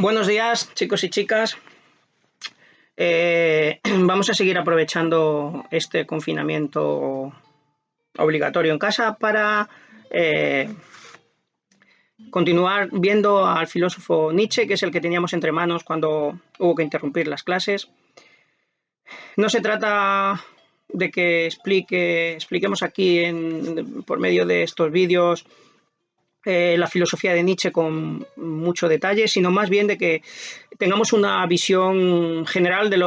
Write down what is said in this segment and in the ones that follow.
Buenos días, chicos y chicas. Vamos a seguir aprovechando este confinamiento obligatorio en casa para continuar viendo al filósofo Nietzsche, que es el que teníamos entre manos cuando hubo que interrumpir las clases. No se trata de que expliquemos aquí por medio de estos vídeos la filosofía de Nietzsche con mucho detalle, sino más bien de que tengamos una visión general de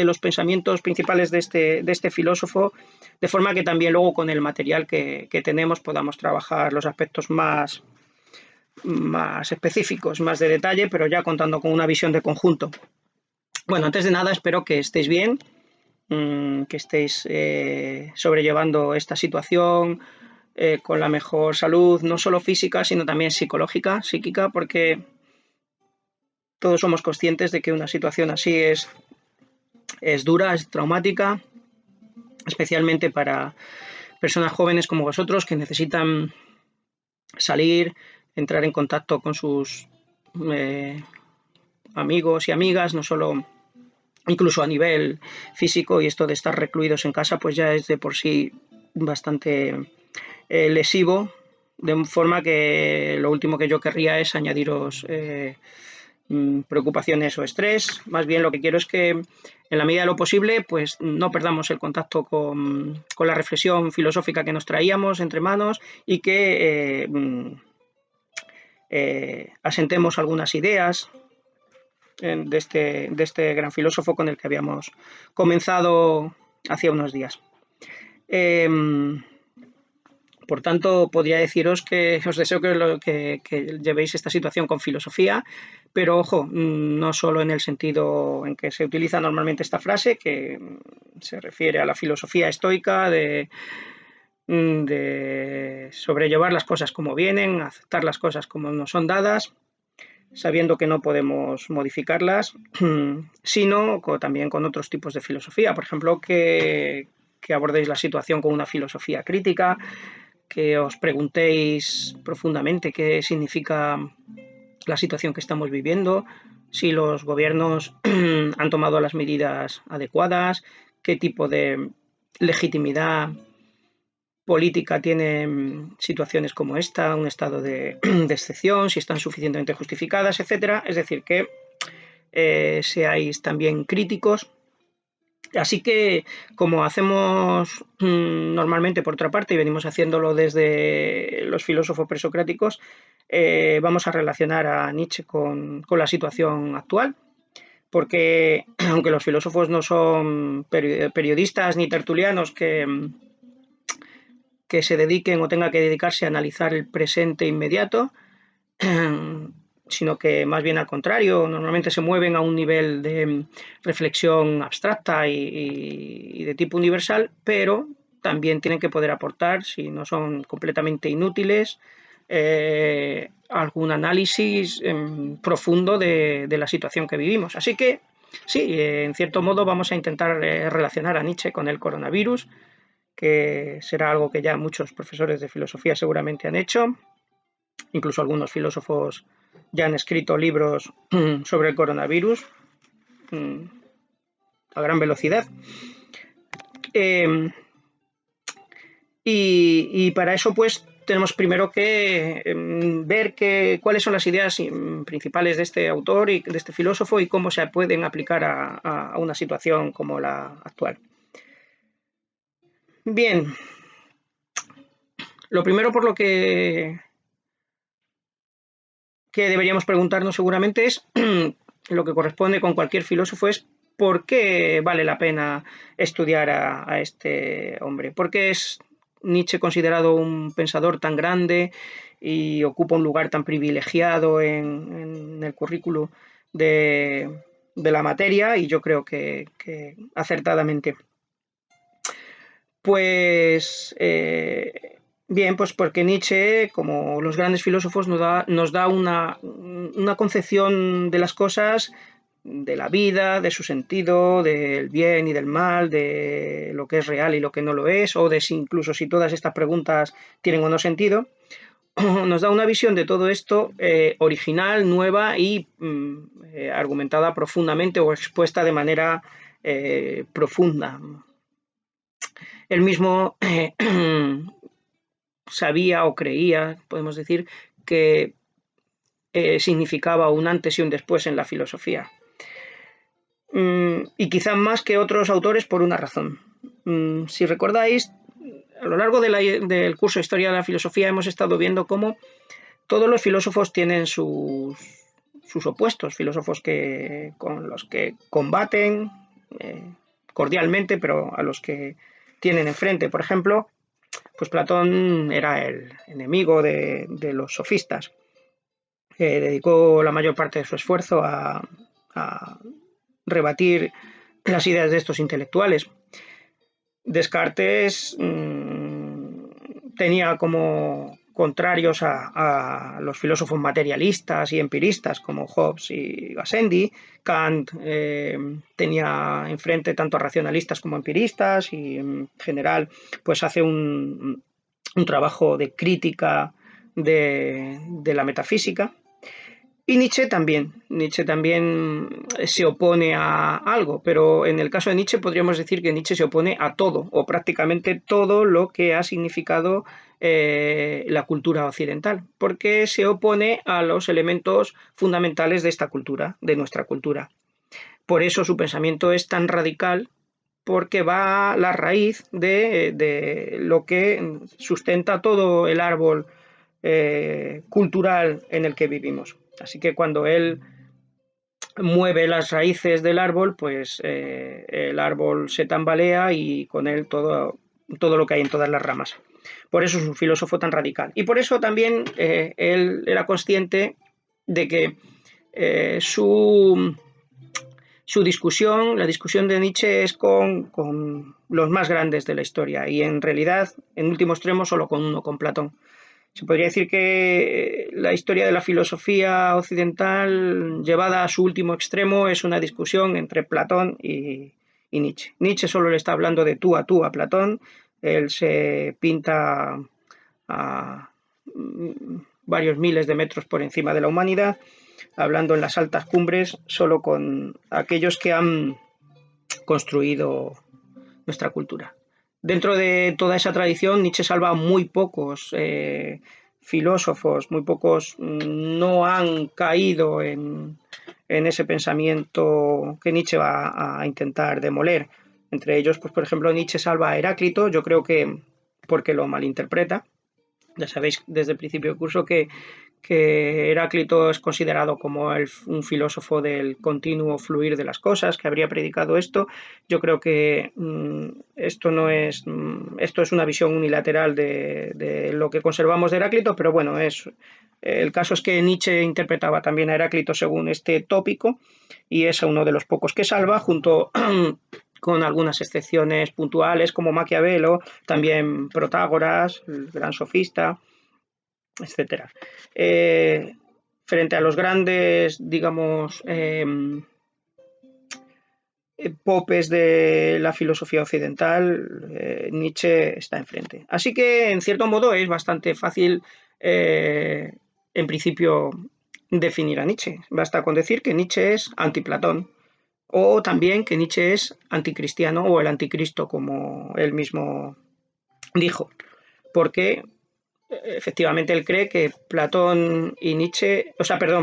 los pensamientos principales de este filósofo, de forma que también luego con el material que tenemos podamos trabajar los aspectos más específicos, más de detalle, pero ya contando con una visión de conjunto. Bueno, antes de nada espero que estéis bien, que estéis sobrellevando esta situación con la mejor salud, no solo física, sino también psicológica, psíquica, porque todos somos conscientes de que una situación así es dura, es traumática, especialmente para personas jóvenes como vosotros que necesitan salir, entrar en contacto con sus amigos y amigas, no solo incluso a nivel físico, y esto de estar recluidos en casa pues ya es de por sí bastante lesivo, de forma que lo último que yo querría es añadiros preocupaciones o estrés. Más bien lo que quiero es que en la medida de lo posible pues no perdamos el contacto con la reflexión filosófica que nos traíamos entre manos y que asentemos algunas ideas de este gran filósofo con el que habíamos comenzado hacía unos días. Por tanto, podría deciros que os deseo que llevéis esta situación con filosofía, pero ojo, no solo en el sentido en que se utiliza normalmente esta frase, que se refiere a la filosofía estoica de sobrellevar las cosas como vienen, aceptar las cosas como nos son dadas, sabiendo que no podemos modificarlas, sino también con otros tipos de filosofía. Por ejemplo, que abordéis la situación con una filosofía crítica, que os preguntéis profundamente qué significa la situación que estamos viviendo, si los gobiernos han tomado las medidas adecuadas, qué tipo de legitimidad política tiene situaciones como esta, un estado de excepción, si están suficientemente justificadas, etcétera. Es decir, que seáis también críticos. Así que, como hacemos normalmente por otra parte y venimos haciéndolo desde los filósofos presocráticos, vamos a relacionar a Nietzsche con la situación actual, porque aunque los filósofos no son periodistas ni tertulianos que se dediquen o tengan que dedicarse a analizar el presente inmediato, sino que más bien al contrario, normalmente se mueven a un nivel de reflexión abstracta y de tipo universal, pero también tienen que poder aportar, si no son completamente inútiles, algún análisis profundo de la situación que vivimos. Así que sí, en cierto modo vamos a intentar relacionar a Nietzsche con el coronavirus, que será algo que ya muchos profesores de filosofía seguramente han hecho. Incluso algunos filósofos ya han escrito libros sobre el coronavirus a gran velocidad. Y para eso pues tenemos primero que ver cuáles son las ideas principales de este autor y de este filósofo y cómo se pueden aplicar a una situación como la actual. Bien, lo primero por lo que deberíamos preguntarnos seguramente es lo que corresponde con cualquier filósofo es ¿por qué vale la pena estudiar a este hombre? ¿Por qué es Nietzsche considerado un pensador tan grande y ocupa un lugar tan privilegiado en el currículo de la materia? Y yo creo que acertadamente. Pues bien, pues porque Nietzsche, como los grandes filósofos, nos da una concepción de las cosas, de la vida, de su sentido, del bien y del mal, de lo que es real y lo que no lo es, o de incluso si todas estas preguntas tienen o no sentido, nos da una visión de todo esto original, nueva y argumentada profundamente o expuesta de manera profunda. Él mismo sabía o creía, podemos decir, que significaba un antes y un después en la filosofía. Y quizá más que otros autores por una razón. Si recordáis, a lo largo del curso de Historia de la Filosofía hemos estado viendo cómo todos los filósofos tienen sus opuestos, filósofos con los que combaten cordialmente, pero a los que tienen enfrente. Por ejemplo, pues Platón era el enemigo de los sofistas. Dedicó la mayor parte de su esfuerzo a rebatir las ideas de estos intelectuales. Descartes tenía como contrarios a los filósofos materialistas y empiristas como Hobbes y Gassendi. Kant tenía enfrente tanto a racionalistas como empiristas y en general pues hace un trabajo de crítica de la metafísica. Y Nietzsche también se opone a algo, pero en el caso de Nietzsche podríamos decir que Nietzsche se opone a todo, o prácticamente todo lo que ha significado la cultura occidental, porque se opone a los elementos fundamentales de esta cultura, de nuestra cultura. Por eso su pensamiento es tan radical, porque va a la raíz de lo que sustenta todo el árbol cultural en el que vivimos. Así que cuando él mueve las raíces del árbol, pues el árbol se tambalea y con él todo lo que hay en todas las ramas. Por eso es un filósofo tan radical. Y por eso también él era consciente de que su discusión, la discusión de Nietzsche es con los más grandes de la historia y en realidad, en último extremo, solo con uno, con Platón. Se podría decir que la historia de la filosofía occidental, llevada a su último extremo, es una discusión entre Platón y Nietzsche. Nietzsche solo le está hablando de tú a Platón. Él se pinta a varios miles de metros por encima de la humanidad, hablando en las altas cumbres solo con aquellos que han construido nuestra cultura. Dentro de toda esa tradición, Nietzsche salva a muy pocos filósofos, muy pocos no han caído en ese pensamiento que Nietzsche va a intentar demoler. Entre ellos, pues por ejemplo, Nietzsche salva a Heráclito, yo creo que porque lo malinterpreta. Ya sabéis desde el principio del curso que Heráclito es considerado como un filósofo del continuo fluir de las cosas, que habría predicado esto. Yo creo que esto es una visión unilateral de lo que conservamos de Heráclito, pero bueno, el caso es que Nietzsche interpretaba también a Heráclito según este tópico y es uno de los pocos que salva, junto con algunas excepciones puntuales como Maquiavelo, también Protágoras, el gran sofista, etcétera. Frente a los grandes, digamos, popes de la filosofía occidental, Nietzsche está enfrente. Así que, en cierto modo, es bastante fácil, en principio, definir a Nietzsche. Basta con decir que Nietzsche es anti-Platón, o también que Nietzsche es anticristiano o el anticristo, como él mismo dijo, porque efectivamente él cree que Platón y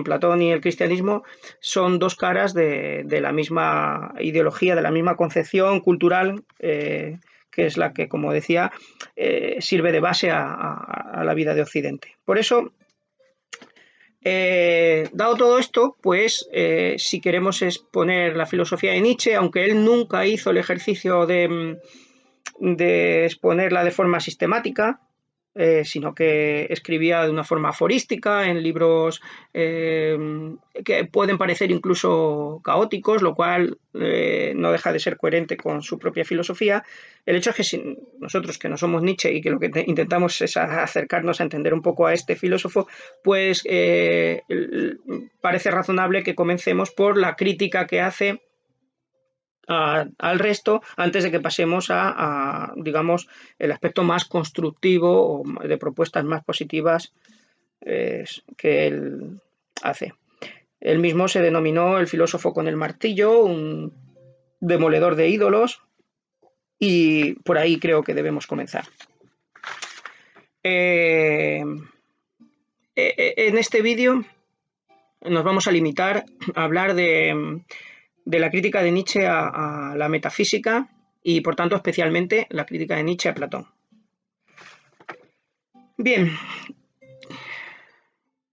Platón y el cristianismo son dos caras de la misma ideología, de la misma concepción cultural, que es la que, como decía, sirve de base a la vida de Occidente. Por eso, dado todo esto, pues si queremos exponer la filosofía de Nietzsche, aunque él nunca hizo el ejercicio de exponerla de forma sistemática, sino que escribía de una forma aforística en libros que pueden parecer incluso caóticos, lo cual no deja de ser coherente con su propia filosofía. El hecho es que si nosotros, que no somos Nietzsche y que lo que intentamos es acercarnos a entender un poco a este filósofo, pues parece razonable que comencemos por la crítica que hace al resto antes de que pasemos digamos, el aspecto más constructivo o de propuestas más positivas que él hace. Él mismo se denominó el filósofo con el martillo, un demoledor de ídolos, y por ahí creo que debemos comenzar. En este vídeo nos vamos a limitar a hablar de la crítica de Nietzsche a la metafísica y, por tanto, especialmente la crítica de Nietzsche a Platón. Bien,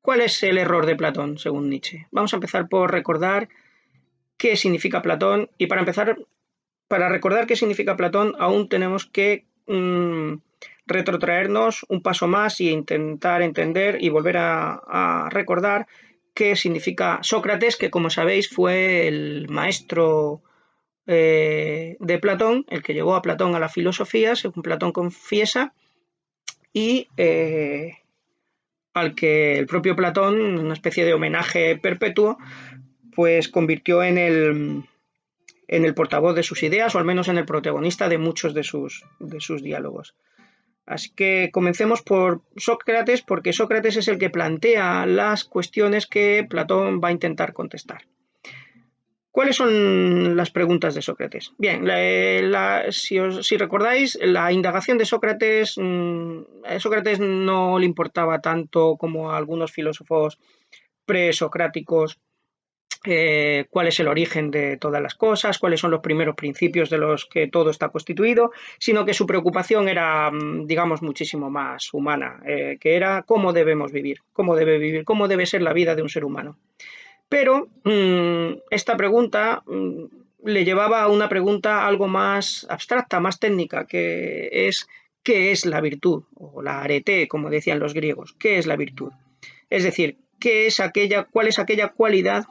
¿cuál es el error de Platón, según Nietzsche? Vamos a empezar por recordar qué significa Platón, y para recordar qué significa Platón aún tenemos que retrotraernos un paso más e intentar entender y volver a recordar qué significa Sócrates, que, como sabéis, fue el maestro de Platón, el que llevó a Platón a la filosofía, según Platón confiesa, y al que el propio Platón, en una especie de homenaje perpetuo, pues convirtió en el portavoz de sus ideas, o al menos en el protagonista de muchos de sus diálogos. Así que comencemos por Sócrates, porque Sócrates es el que plantea las cuestiones que Platón va a intentar contestar. ¿Cuáles son las preguntas de Sócrates? Bien, si recordáis, la indagación de Sócrates, a Sócrates no le importaba tanto como a algunos filósofos presocráticos cuál es el origen de todas las cosas, cuáles son los primeros principios de los que todo está constituido, sino que su preocupación era, digamos, muchísimo más humana, que era cómo debemos vivir, cómo debe ser la vida de un ser humano. Pero esta pregunta le llevaba a una pregunta algo más abstracta, más técnica, que es ¿qué es la virtud? O la arete, como decían los griegos. ¿Qué es la virtud? Es decir, ¿cuál es aquella cualidad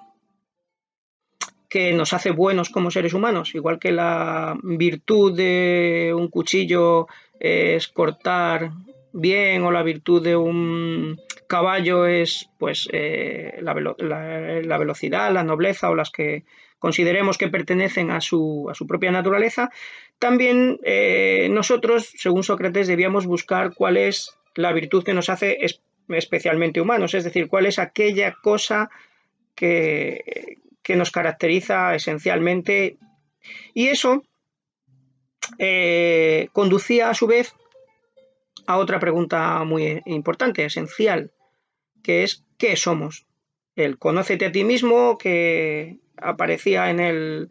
que nos hace buenos como seres humanos? Igual que la virtud de un cuchillo es cortar bien, o la virtud de un caballo es pues la velocidad, la nobleza, o las que consideremos que pertenecen a su propia naturaleza. También nosotros, según Sócrates, debíamos buscar cuál es la virtud que nos hace especialmente humanos, es decir, cuál es aquella cosa que nos caracteriza esencialmente, y eso conducía a su vez a otra pregunta muy importante, esencial, que es ¿qué somos? El conócete a ti mismo, que aparecía en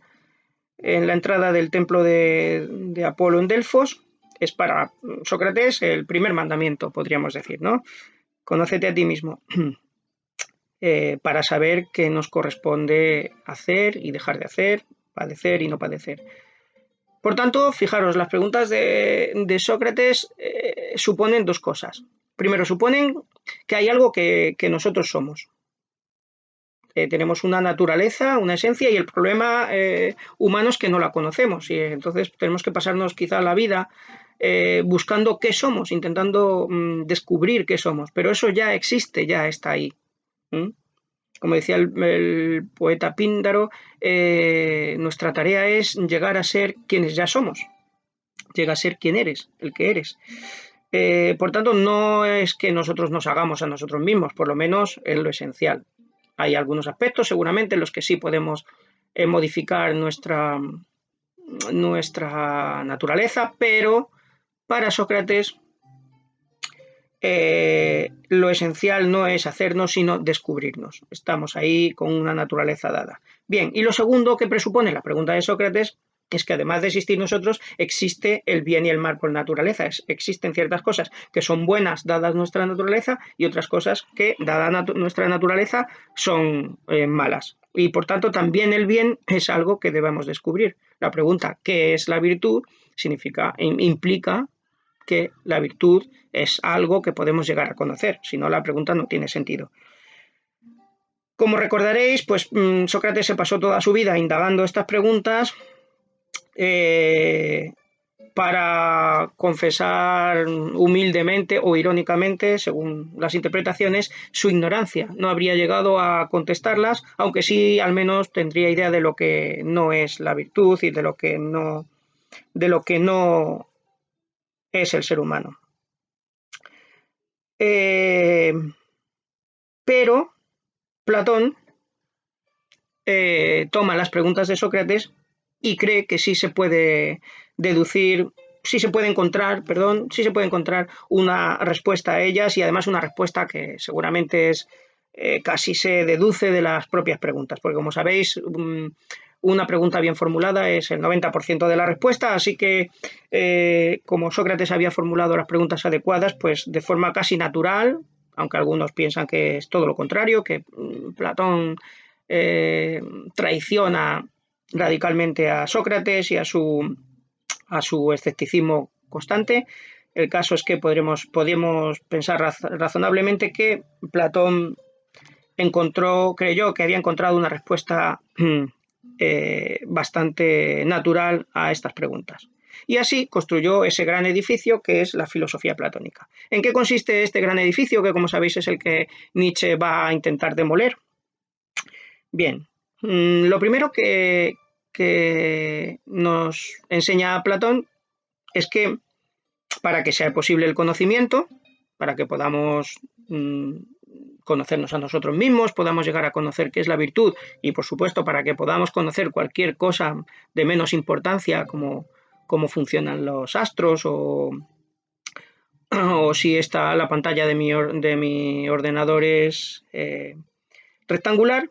la entrada del templo de Apolo en Delfos, es para Sócrates el primer mandamiento, podríamos decir, ¿no? Conócete a ti mismo. Para saber qué nos corresponde hacer y dejar de hacer, padecer y no padecer. Por tanto, fijaros, las preguntas de Sócrates suponen dos cosas. Primero, suponen que hay algo que nosotros somos. Tenemos una naturaleza, una esencia, y el problema humano es que no la conocemos, y entonces tenemos que pasarnos quizá la vida buscando qué somos, intentando descubrir qué somos, pero eso ya existe, ya está ahí. Como decía el poeta Píndaro, nuestra tarea es llegar a ser quienes ya somos. Llega a ser quien eres, el que eres. Por tanto, no es que nosotros nos hagamos a nosotros mismos, por lo menos en lo esencial. Hay algunos aspectos seguramente en los que sí podemos modificar nuestra naturaleza, pero para Sócrates lo esencial no es hacernos, sino descubrirnos. Estamos ahí con una naturaleza dada. Bien, y lo segundo que presupone la pregunta de Sócrates es que, además de existir nosotros, existe el bien y el mal por naturaleza. Existen ciertas cosas que son buenas dadas nuestra naturaleza, y otras cosas que, dada nuestra naturaleza, son malas. Y por tanto también el bien es algo que debemos descubrir. La pregunta ¿qué es la virtud? Implica que la virtud es algo que podemos llegar a conocer, si no la pregunta no tiene sentido. Como recordaréis, pues Sócrates se pasó toda su vida indagando estas preguntas para confesar humildemente o irónicamente, según las interpretaciones, su ignorancia. No habría llegado a contestarlas, aunque sí al menos tendría idea de lo que no es la virtud y de lo que no es el ser humano. pero Platón toma las preguntas de Sócrates y cree que sí se puede deducir, sí se puede encontrar una respuesta a ellas, y además una respuesta que seguramente es casi se deduce de las propias preguntas, porque como sabéis, una pregunta bien formulada es el 90% de la respuesta, así que como Sócrates había formulado las preguntas adecuadas, pues de forma casi natural, aunque algunos piensan que es todo lo contrario, que Platón traiciona radicalmente a Sócrates y a su escepticismo constante. El caso es que podemos pensar razonablemente que Platón creyó que había encontrado una respuesta bastante natural a estas preguntas. Y así construyó ese gran edificio que es la filosofía platónica. ¿En qué consiste este gran edificio, que como sabéis es el que Nietzsche va a intentar demoler? Bien, lo primero que nos enseña Platón es que para que sea posible el conocimiento, para que podamos conocernos a nosotros mismos, podamos llegar a conocer qué es la virtud, y por supuesto para que podamos conocer cualquier cosa de menos importancia, como cómo funcionan los astros o si la pantalla de mi ordenador es rectangular.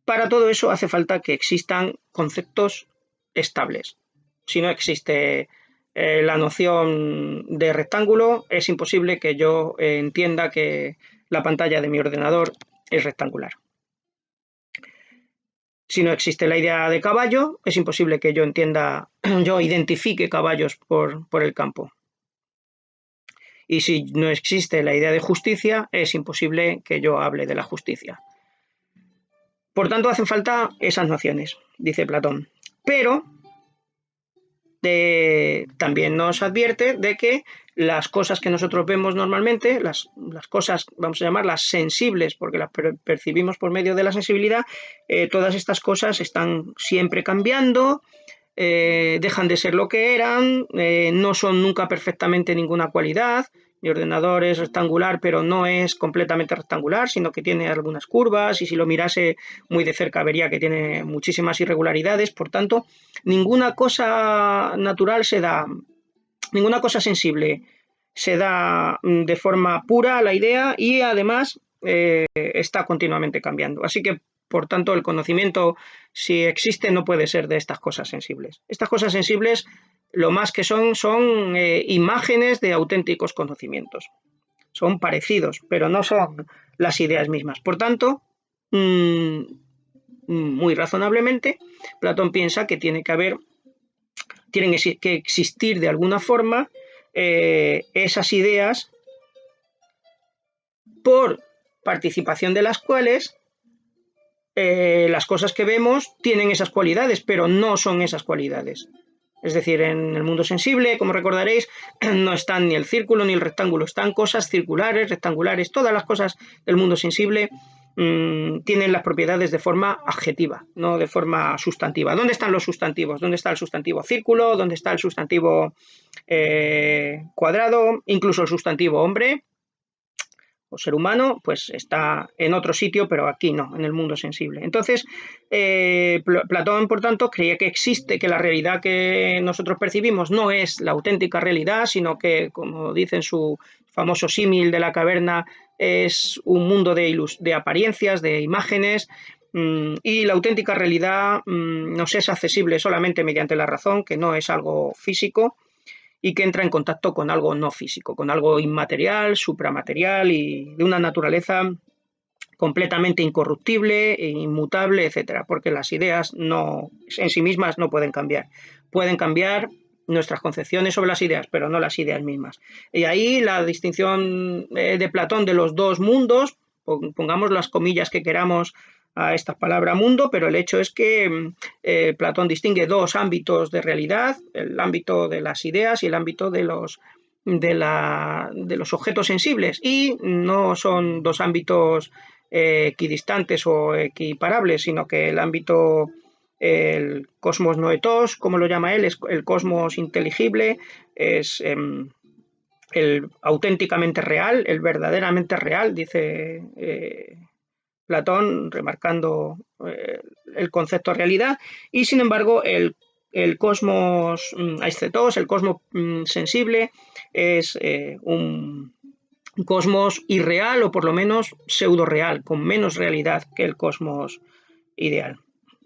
Para todo eso hace falta que existan conceptos estables. Si no existe la noción de rectángulo, es imposible que yo entienda que la pantalla de mi ordenador es rectangular. Si no existe la idea de caballo, es imposible que yo identifique caballos por el campo. Y si no existe la idea de justicia, es imposible que yo hable de la justicia. Por tanto, hacen falta esas nociones, dice Platón. Pero también nos advierte de que las cosas que nosotros vemos normalmente, las cosas, vamos a llamarlas sensibles, porque las percibimos por medio de la sensibilidad, todas estas cosas están siempre cambiando, dejan de ser lo que eran, no son nunca perfectamente ninguna cualidad. Mi ordenador es rectangular, pero no es completamente rectangular, sino que tiene algunas curvas, y si lo mirase muy de cerca vería que tiene muchísimas irregularidades. Por tanto, ninguna cosa natural ninguna cosa sensible se da de forma pura a la idea, y además está continuamente cambiando. Así que, por tanto, el conocimiento, si existe, no puede ser de estas cosas sensibles. Estas cosas sensibles, lo más que son imágenes de auténticos conocimientos. Son parecidos, pero no son las ideas mismas. Por tanto, muy razonablemente, Platón piensa que tienen que existir de alguna forma esas ideas, por participación de las cuales las cosas que vemos tienen esas cualidades, pero no son esas cualidades. Es decir, en el mundo sensible, como recordaréis, no están ni el círculo ni el rectángulo, están cosas circulares, rectangulares. Todas las cosas del mundo sensible tienen las propiedades de forma adjetiva, no de forma sustantiva. ¿Dónde están los sustantivos? ¿Dónde está el sustantivo círculo? ¿Dónde está el sustantivo cuadrado? Incluso el sustantivo hombre o ser humano, pues está en otro sitio, pero aquí no, en el mundo sensible. Entonces, Platón, por tanto, creía que la realidad que nosotros percibimos no es la auténtica realidad, sino que, como dice en su famoso símil de la caverna, es un mundo de apariencias, de imágenes, y la auténtica realidad nos es accesible solamente mediante la razón, que no es algo físico, y que entra en contacto con algo no físico, con algo inmaterial, supramaterial y de una naturaleza completamente incorruptible, inmutable, etcétera, porque las ideas en sí mismas no pueden cambiar. Pueden cambiar nuestras concepciones sobre las ideas, pero no las ideas mismas. Y ahí la distinción de Platón de los dos mundos, pongamos las comillas que queramos a esta palabra mundo, pero el hecho es que Platón distingue dos ámbitos de realidad: el ámbito de las ideas y el ámbito de los objetos sensibles, y no son dos ámbitos equidistantes o equiparables, sino que el cosmos noetos, como lo llama él, es el cosmos inteligible, es el auténticamente real, el verdaderamente real, dice Platón, remarcando el concepto de realidad, y sin embargo el cosmos aisthetos, el cosmos sensible, es un cosmos irreal o por lo menos pseudo real, con menos realidad que el cosmos ideal.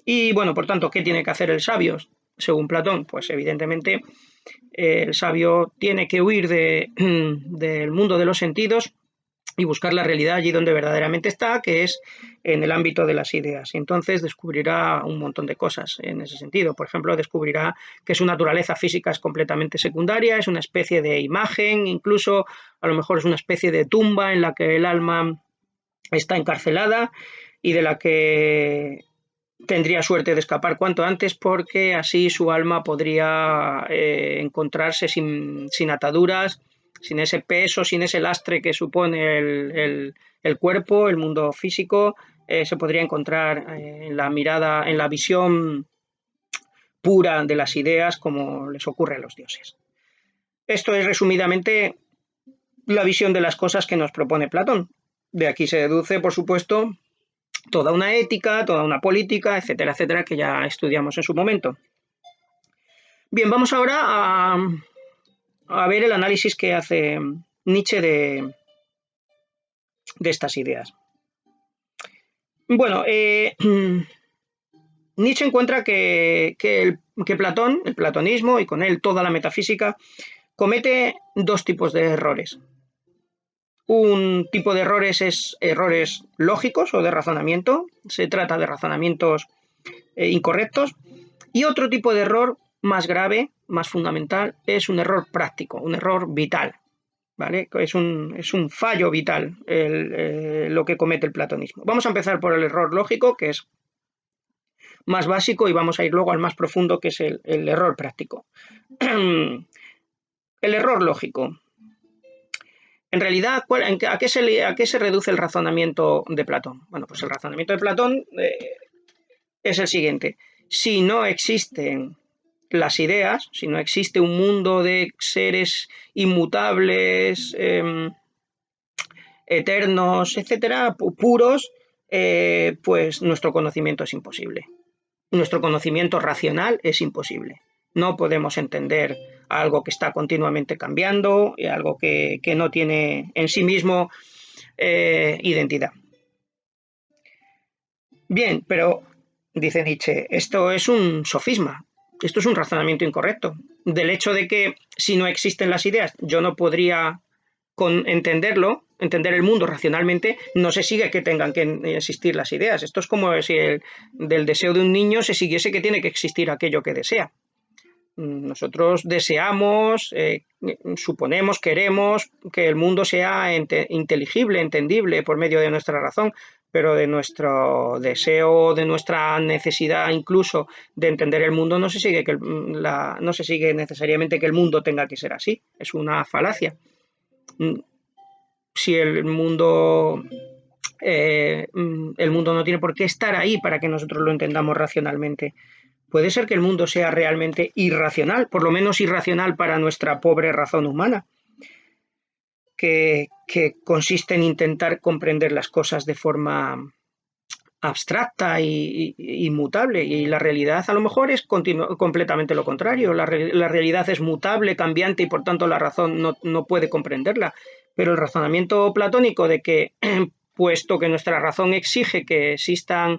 Y bueno, por tanto, ¿qué tiene que hacer el sabio? Según Platón, pues evidentemente el sabio tiene que huir del mundo de los sentidos y buscar la realidad allí donde verdaderamente está, que es en el ámbito de las ideas. Y entonces descubrirá un montón de cosas en ese sentido. Por ejemplo, descubrirá que su naturaleza física es completamente secundaria, es una especie de imagen, incluso a lo mejor es una especie de tumba en la que el alma está encarcelada y de la que tendría suerte de escapar cuanto antes porque así su alma podría encontrarse sin ataduras, sin ese peso, sin ese lastre que supone el cuerpo, el mundo físico, se podría encontrar en la mirada, en la visión pura de las ideas como les ocurre a los dioses. Esto es resumidamente la visión de las cosas que nos propone Platón. De aquí se deduce, por supuesto, toda una ética, toda una política, etcétera, etcétera, que ya estudiamos en su momento. Bien, vamos ahora a ver el análisis que hace Nietzsche de estas ideas. Bueno, Nietzsche encuentra que Platón, el platonismo y con él toda la metafísica, comete dos tipos de errores. Un tipo de errores es errores lógicos o de razonamiento, se trata de razonamientos incorrectos, y otro tipo de error más grave, más fundamental, es un error práctico, un error vital, ¿vale? Es un fallo vital lo que comete el platonismo. Vamos a empezar por el error lógico, que es más básico, y vamos a ir luego al más profundo, que es el error práctico. El error lógico. En realidad, ¿a qué se reduce el razonamiento de Platón? Bueno, pues el razonamiento de Platón es el siguiente. Si no existen las ideas, si no existe un mundo de seres inmutables, eternos, etcétera, puros, pues nuestro conocimiento es imposible. Nuestro conocimiento racional es imposible. No podemos entender algo que está continuamente cambiando y algo que no tiene en sí mismo identidad. Bien, pero dice Nietzsche, esto es un sofisma, esto es un razonamiento incorrecto. Del hecho de que si no existen las ideas yo no podría entender el mundo racionalmente, no se sigue que tengan que existir las ideas. Esto es como si del deseo de un niño se siguiese que tiene que existir aquello que desea. Nosotros deseamos, suponemos, queremos que el mundo sea inteligible, entendible por medio de nuestra razón, pero de nuestro deseo, de nuestra necesidad incluso de entender el mundo, no se sigue necesariamente que el mundo tenga que ser así. Es una falacia. Si el mundo no tiene por qué estar ahí para que nosotros lo entendamos racionalmente. Puede ser que el mundo sea realmente irracional, por lo menos irracional para nuestra pobre razón humana, que consiste en intentar comprender las cosas de forma abstracta y inmutable, y la realidad a lo mejor es completamente lo contrario. La realidad es mutable, cambiante, y por tanto la razón no puede comprenderla. Pero el razonamiento platónico de que, puesto que nuestra razón exige que existan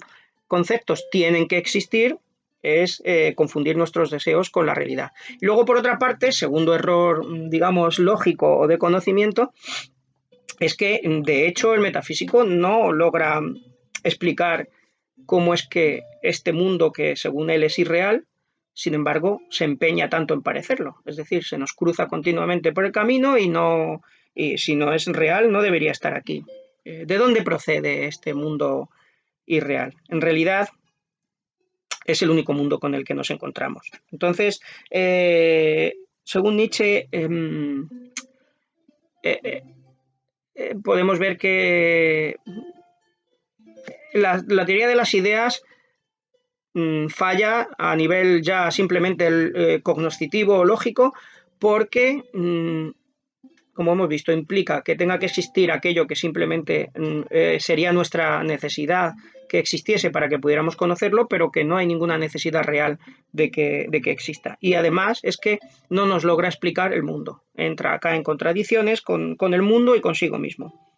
conceptos, tienen que existir, es confundir nuestros deseos con la realidad. Y luego, por otra parte, segundo error, digamos, lógico o de conocimiento, es que, de hecho, el metafísico no logra explicar cómo es que este mundo, que según él es irreal, sin embargo, se empeña tanto en parecerlo. Es decir, se nos cruza continuamente por el camino y si no es real, no debería estar aquí. ¿De dónde procede este mundo irreal? En realidad, es el único mundo con el que nos encontramos. Entonces, según Nietzsche, podemos ver que la teoría de las ideas falla a nivel ya simplemente cognoscitivo o lógico, porque como hemos visto, implica que tenga que existir aquello que simplemente sería nuestra necesidad que existiese para que pudiéramos conocerlo, pero que no hay ninguna necesidad real de que exista. Y además es que no nos logra explicar el mundo. Entra acá en contradicciones con el mundo y consigo mismo.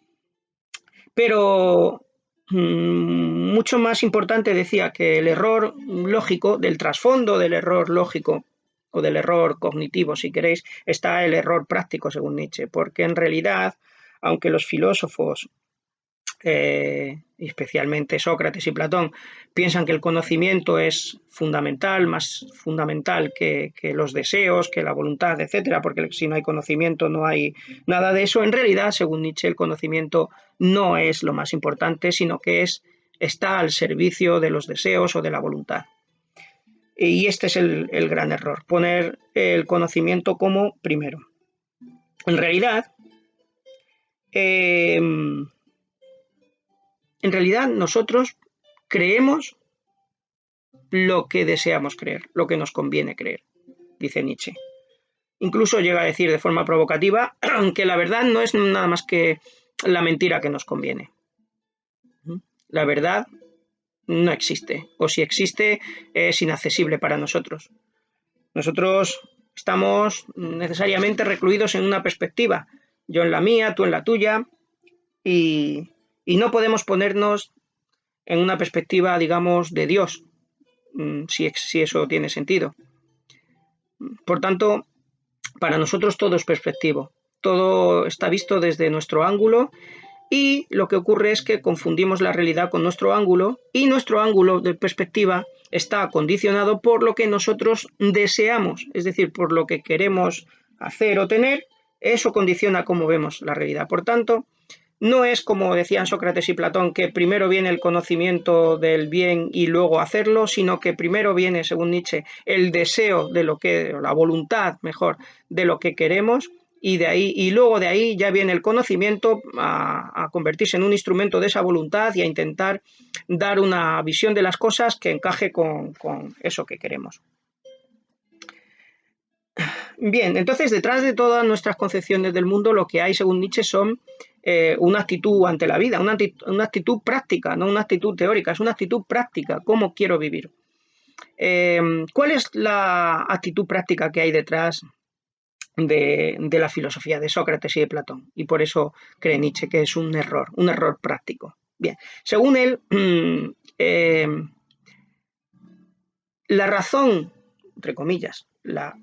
Pero mucho más importante, decía, que el error lógico, del trasfondo del error lógico o del error cognitivo, si queréis, está el error práctico, según Nietzsche, porque en realidad, aunque los filósofos, especialmente Sócrates y Platón, piensan que el conocimiento es fundamental, más fundamental que los deseos, que la voluntad, etcétera, porque si no hay conocimiento no hay nada de eso. En realidad, según Nietzsche, el conocimiento no es lo más importante, sino que está al servicio de los deseos o de la voluntad. Y este es el gran error, poner el conocimiento como primero. En realidad, nosotros creemos lo que deseamos creer, lo que nos conviene creer, dice Nietzsche. Incluso llega a decir de forma provocativa que la verdad no es nada más que la mentira que nos conviene. La verdad no existe, o si existe es inaccesible para nosotros. Nosotros estamos necesariamente recluidos en una perspectiva, yo en la mía, tú en la tuya, y no podemos ponernos en una perspectiva, digamos, de Dios, si eso tiene sentido. Por tanto, para nosotros todo es perspectivo, todo está visto desde nuestro ángulo, y lo que ocurre es que confundimos la realidad con nuestro ángulo, y nuestro ángulo de perspectiva está condicionado por lo que nosotros deseamos, es decir, por lo que queremos hacer o tener. Eso condiciona cómo vemos la realidad. Por tanto, no es como decían Sócrates y Platón, que primero viene el conocimiento del bien y luego hacerlo, sino que primero viene, según Nietzsche, el deseo de la voluntad, mejor, de lo que queremos, y luego de ahí ya viene el conocimiento a convertirse en un instrumento de esa voluntad y a intentar dar una visión de las cosas que encaje con eso que queremos. Bien, entonces detrás de todas nuestras concepciones del mundo lo que hay, según Nietzsche, son una actitud ante la vida, una actitud práctica, no una actitud teórica, es una actitud práctica, cómo quiero vivir. ¿Cuál es la actitud práctica que hay detrás de la filosofía de Sócrates y de Platón? Y por eso cree Nietzsche que es un error práctico. Bien, según él, la razón, entre comillas, la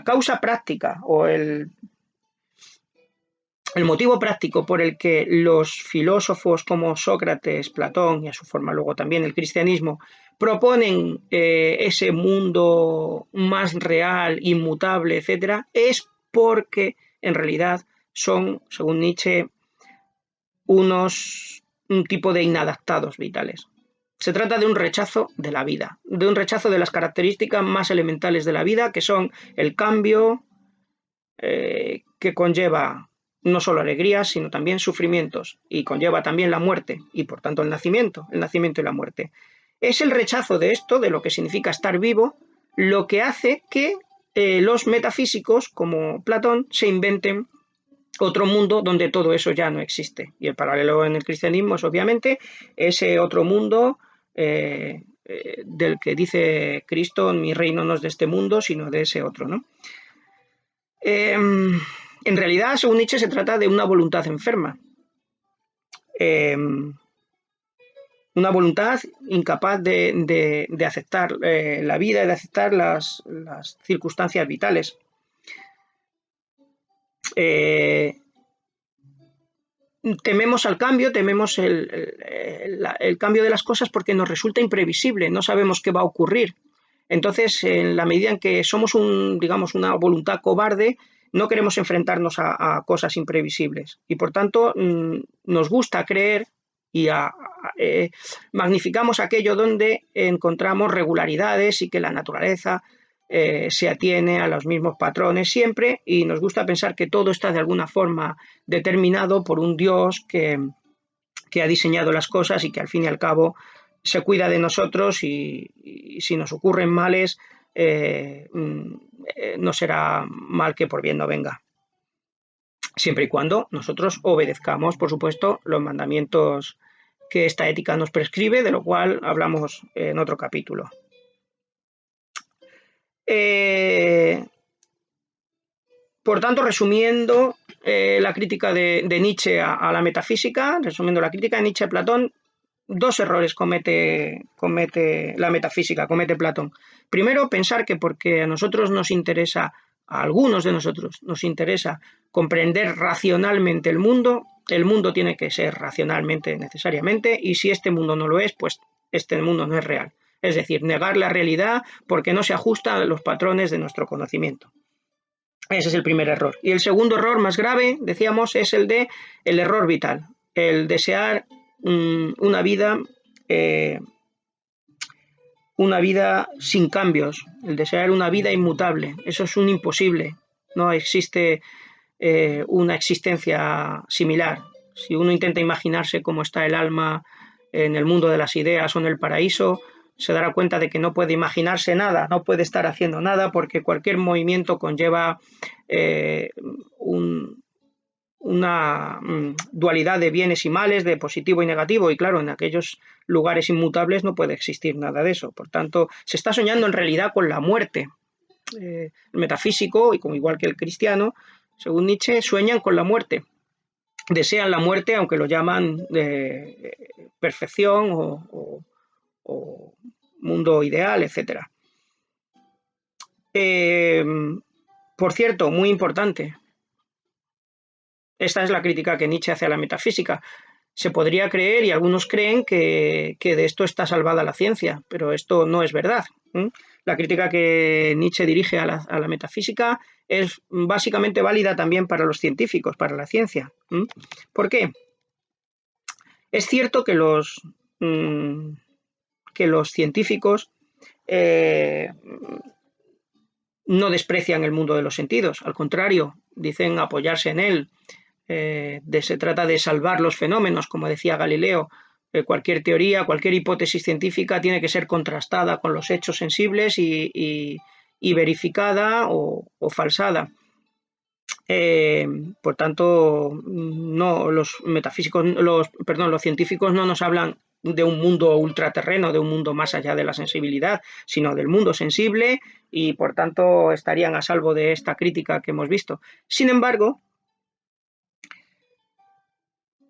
causa práctica o el motivo práctico por el que los filósofos como Sócrates, Platón y a su forma luego también el cristianismo proponen ese mundo más real, inmutable, etcétera, es porque en realidad son, según Nietzsche, un tipo de inadaptados vitales. Se trata de un rechazo de la vida, de un rechazo de las características más elementales de la vida, que son el cambio, que conlleva no solo alegrías, sino también sufrimientos, y conlleva también la muerte, y por tanto el nacimiento y la muerte. Es el rechazo de esto, de lo que significa estar vivo, lo que hace que los metafísicos, como Platón, se inventen otro mundo donde todo eso ya no existe. Y el paralelo en el cristianismo es obviamente ese otro mundo del que dice Cristo: mi reino no es de este mundo, sino de ese otro, ¿no? En realidad, según Nietzsche, se trata de una voluntad enferma. Una voluntad incapaz de aceptar la vida y de aceptar las circunstancias vitales. Tememos al cambio, tememos el cambio de las cosas porque nos resulta imprevisible, no sabemos qué va a ocurrir. Entonces, en la medida en que somos una voluntad cobarde, no queremos enfrentarnos a cosas imprevisibles y por tanto nos gusta creer y magnificamos aquello donde encontramos regularidades y que la naturaleza se atiene a los mismos patrones siempre, y nos gusta pensar que todo está de alguna forma determinado por un Dios que ha diseñado las cosas y que al fin y al cabo se cuida de nosotros, y si nos ocurren males no será mal que por bien no venga. siempre y cuando nosotros obedezcamos, por supuesto, los mandamientos que esta ética nos prescribe, de lo cual hablamos en otro capítulo. Por tanto, resumiendo la crítica de Nietzsche a la metafísica, resumiendo la crítica de Nietzsche a Platón, dos errores comete la metafísica, comete Platón. Primero, pensar que porque a nosotros nos interesa, a algunos de nosotros nos interesa comprender racionalmente el mundo tiene que ser racionalmente necesariamente, y si este mundo no lo es, pues este mundo no es real. Es decir, negar la realidad porque no se ajusta a los patrones de nuestro conocimiento. Ese es el primer error. Y el segundo error más grave, decíamos, es el error vital, el desear una vida sin cambios, el desear una vida inmutable. Eso es un imposible. No existe una existencia similar. Si uno intenta imaginarse cómo está el alma en el mundo de las ideas o en el paraíso, se dará cuenta de que no puede imaginarse nada, no puede estar haciendo nada, porque cualquier movimiento conlleva una dualidad de bienes y males, de positivo y negativo, y claro, en aquellos lugares inmutables no puede existir nada de eso. Por tanto, se está soñando en realidad con la muerte. El metafísico, y como igual que el cristiano, según Nietzsche, sueñan con la muerte. Desean la muerte, aunque lo llaman perfección o mundo ideal, etc. Por cierto, muy importante, esta es la crítica que Nietzsche hace a la metafísica. Se podría creer, y algunos creen, que de esto está salvada la ciencia, pero esto no es verdad. La crítica que Nietzsche dirige a la metafísica es básicamente válida también para los científicos, para la ciencia. ¿Por qué? Es cierto que los científicos no desprecian el mundo de los sentidos, al contrario, dicen apoyarse en él. Se trata de salvar los fenómenos, como decía Galileo. Cualquier teoría, cualquier hipótesis científica tiene que ser contrastada con los hechos sensibles y verificada o falsada. Por tanto, no, los científicos no nos hablan de un mundo ultraterreno, de un mundo más allá de la sensibilidad, sino del mundo sensible, y por tanto estarían a salvo de esta crítica que hemos visto. Sin embargo,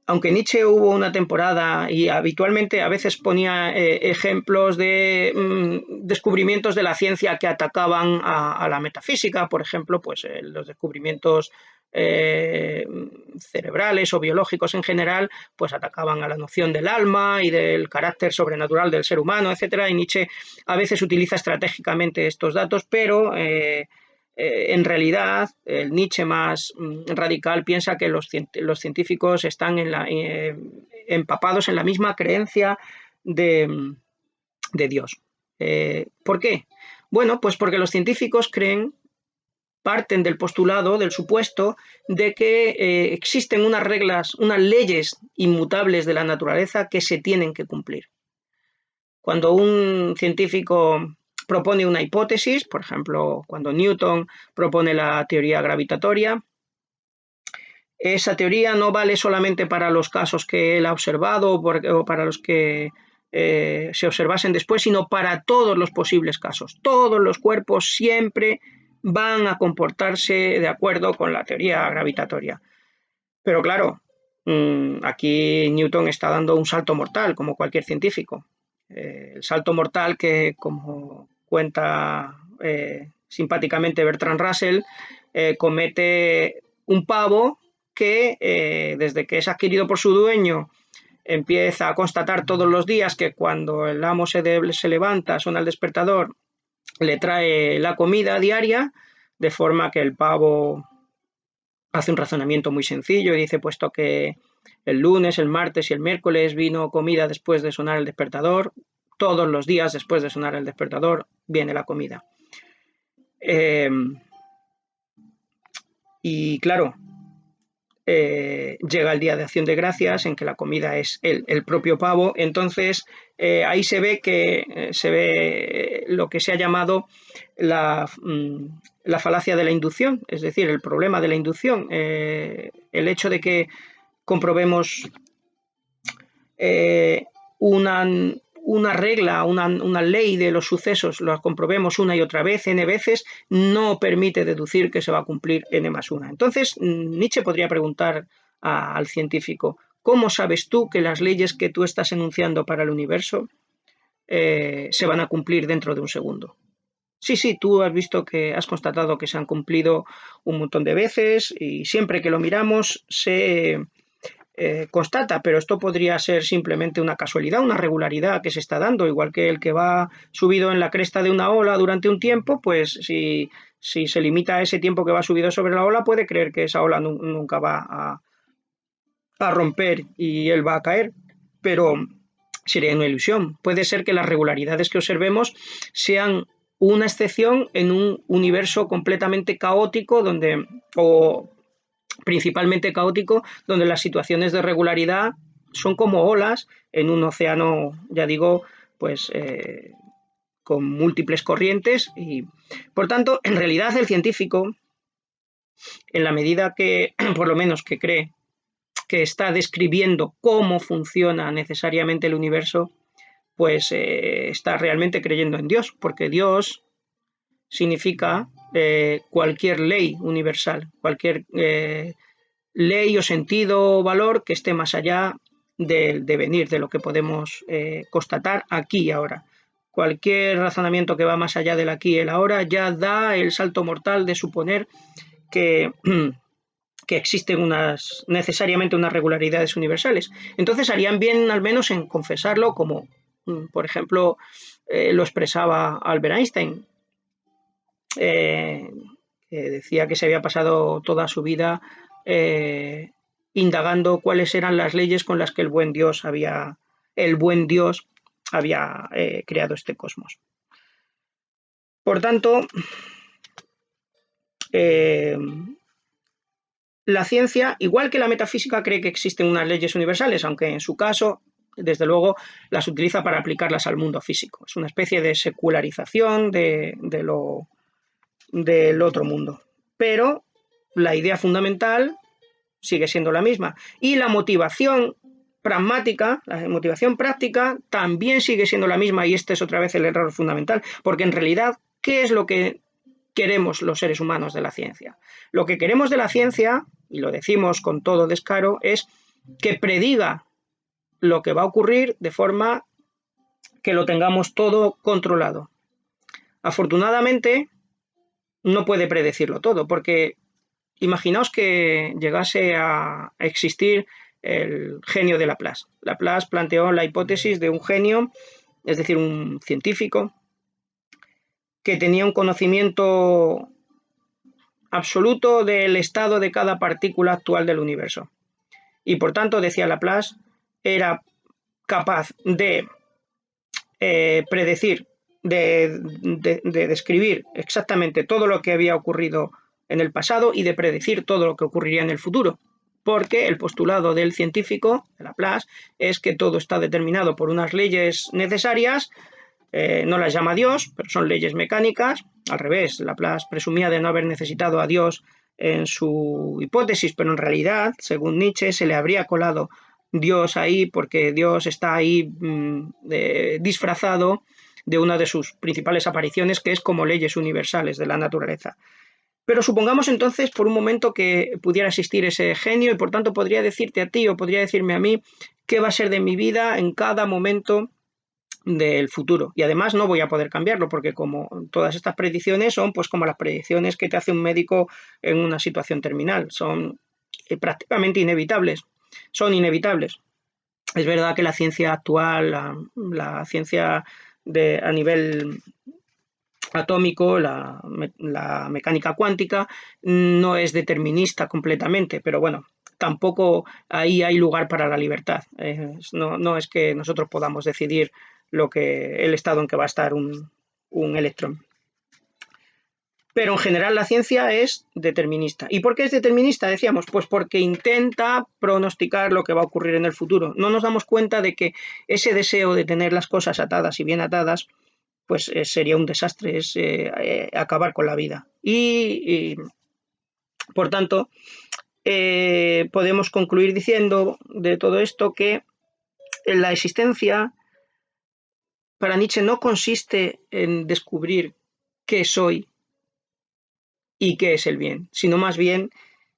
aunque Nietzsche hubo una temporada y habitualmente a veces ponía ejemplos de descubrimientos de la ciencia que atacaban a la metafísica, por ejemplo, pues los descubrimientos cerebrales o biológicos en general, pues atacaban a la noción del alma y del carácter sobrenatural del ser humano, etcétera. Y Nietzsche a veces utiliza estratégicamente estos datos, pero en realidad, el Nietzsche más radical piensa que los científicos están empapados en la misma creencia de Dios. ¿Por qué? Bueno, pues porque los científicos parten del postulado, del supuesto, de que existen unas reglas, unas leyes inmutables de la naturaleza que se tienen que cumplir. Cuando un científico propone una hipótesis, por ejemplo, cuando Newton propone la teoría gravitatoria, esa teoría no vale solamente para los casos que él ha observado o para los que se observasen después, sino para todos los posibles casos. Todos los cuerpos siempre van a comportarse de acuerdo con la teoría gravitatoria. Pero claro, aquí Newton está dando un salto mortal, como cualquier científico. El salto mortal que, como cuenta simpáticamente Bertrand Russell, comete un pavo que desde que es adquirido por su dueño empieza a constatar todos los días que cuando el amo se levanta, suena el despertador, le trae la comida diaria, de forma que el pavo hace un razonamiento muy sencillo y dice, puesto que el lunes, el martes y el miércoles vino comida después de sonar el despertador, todos los días después de sonar el despertador viene la comida. Y claro, llega el Día de Acción de Gracias, en que la comida es el propio pavo. Entonces ahí se ve lo que se ha llamado la falacia de la inducción, es decir, el problema de la inducción, el hecho de que comprobemos una regla, una ley de los sucesos, lo comprobemos una y otra vez, n veces, no permite deducir que se va a cumplir n más una. Entonces, Nietzsche podría preguntar al científico: ¿cómo sabes tú que las leyes que tú estás enunciando para el universo se van a cumplir dentro de un segundo? Sí, tú has visto que has constatado que se han cumplido un montón de veces y siempre que lo miramos se constata, pero esto podría ser simplemente una casualidad, una regularidad que se está dando, igual que el que va subido en la cresta de una ola durante un tiempo, pues si se limita a ese tiempo que va subido sobre la ola, puede creer que esa ola nunca va a romper y él va a caer, pero sería una ilusión. Puede ser que las regularidades que observemos sean una excepción en un universo completamente caótico o principalmente caótico, donde las situaciones de regularidad son como olas en un océano, ya digo, pues con múltiples corrientes y, por tanto, en realidad el científico, en la medida que, por lo menos que cree que está describiendo cómo funciona necesariamente el universo, pues está realmente creyendo en Dios, porque Dios significa cualquier ley universal, cualquier ley o sentido o valor que esté más allá del devenir, de lo que podemos constatar aquí y ahora. Cualquier razonamiento que va más allá del aquí y el ahora ya da el salto mortal de suponer que existen necesariamente unas regularidades universales. Entonces harían bien al menos en confesarlo, como por ejemplo lo expresaba Albert Einstein, que decía que se había pasado toda su vida indagando cuáles eran las leyes con las que el buen Dios había creado este cosmos. Por tanto, la ciencia, igual que la metafísica, cree que existen unas leyes universales, aunque en su caso, desde luego, las utiliza para aplicarlas al mundo físico. Es una especie de secularización del otro mundo. Pero la idea fundamental sigue siendo la misma. Y la motivación pragmática, la motivación práctica, también sigue siendo la misma, y este es otra vez el error fundamental, porque en realidad, ¿qué es lo que queremos los seres humanos de la ciencia? Lo que queremos de la ciencia, y lo decimos con todo descaro, es que prediga lo que va a ocurrir de forma que lo tengamos todo controlado. Afortunadamente, no puede predecirlo todo, porque imaginaos que llegase a existir el genio de Laplace. Laplace planteó la hipótesis de un genio, es decir, un científico, que tenía un conocimiento absoluto del estado de cada partícula actual del universo. Y por tanto, decía Laplace, era capaz de predecir, de describir exactamente todo lo que había ocurrido en el pasado y de predecir todo lo que ocurriría en el futuro, porque el postulado del científico, de Laplace, es que todo está determinado por unas leyes necesarias, no las llama Dios, pero son leyes mecánicas. Al revés, Laplace presumía de no haber necesitado a Dios en su hipótesis, pero en realidad, según Nietzsche, se le habría colado Dios ahí porque Dios está ahí disfrazado de una de sus principales apariciones, que es como leyes universales de la naturaleza. Pero supongamos entonces por un momento que pudiera existir ese genio y por tanto podría decirte a ti o podría decirme a mí qué va a ser de mi vida en cada momento del futuro. Y además no voy a poder cambiarlo porque como todas estas predicciones son pues como las predicciones que te hace un médico en una situación terminal. Son prácticamente inevitables. Son inevitables. Es verdad que la ciencia actual, la ciencia a nivel atómico, la mecánica cuántica, no es determinista completamente, pero bueno, tampoco ahí hay lugar para la libertad. No es que nosotros podamos decidir el estado en que va a estar un electrón. Pero en general la ciencia es determinista. ¿Y por qué es determinista? Decíamos, pues porque intenta pronosticar lo que va a ocurrir en el futuro. No nos damos cuenta de que ese deseo de tener las cosas atadas y bien atadas, pues sería un desastre, es acabar con la vida. Y por tanto, podemos concluir diciendo de todo esto que la existencia para Nietzsche no consiste en descubrir qué soy y qué es el bien, sino más bien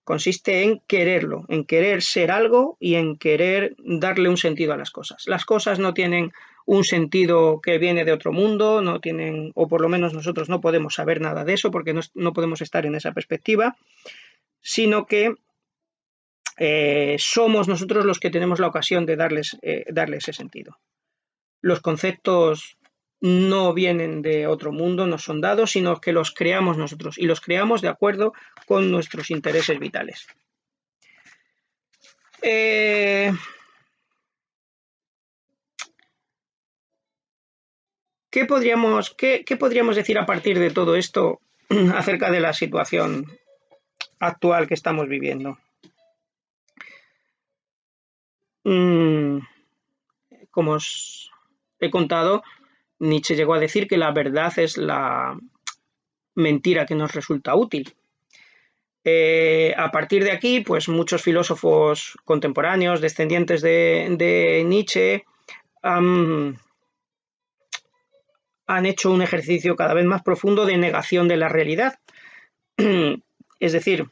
consiste en quererlo, en querer ser algo y en querer darle un sentido a las cosas. Las cosas no tienen un sentido que viene de otro mundo, no tienen, o por lo menos nosotros no podemos saber nada de eso porque no podemos estar en esa perspectiva, sino que somos nosotros los que tenemos la ocasión de darle ese sentido. Los conceptos no vienen de otro mundo, no son dados, sino que los creamos nosotros y los creamos de acuerdo con nuestros intereses vitales. ¿Qué podríamos decir a partir de todo esto acerca de la situación actual que estamos viviendo? Como os he contado, Nietzsche llegó a decir que la verdad es la mentira que nos resulta útil. A partir de aquí, pues muchos filósofos contemporáneos, descendientes de Nietzsche, han hecho un ejercicio cada vez más profundo de negación de la realidad. Es decir,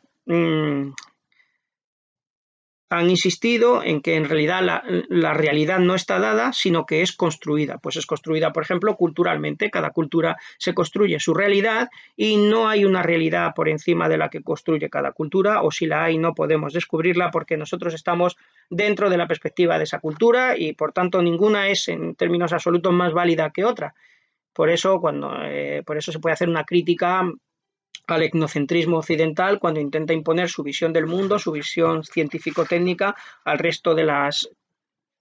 han insistido en que en realidad la realidad no está dada, sino que es construida. Pues es construida, por ejemplo, culturalmente. Cada cultura se construye su realidad y no hay una realidad por encima de la que construye cada cultura, o si la hay no podemos descubrirla porque nosotros estamos dentro de la perspectiva de esa cultura y por tanto ninguna es en términos absolutos más válida que otra. Por eso se puede hacer una crítica al etnocentrismo occidental cuando intenta imponer su visión del mundo, su visión científico-técnica al resto de las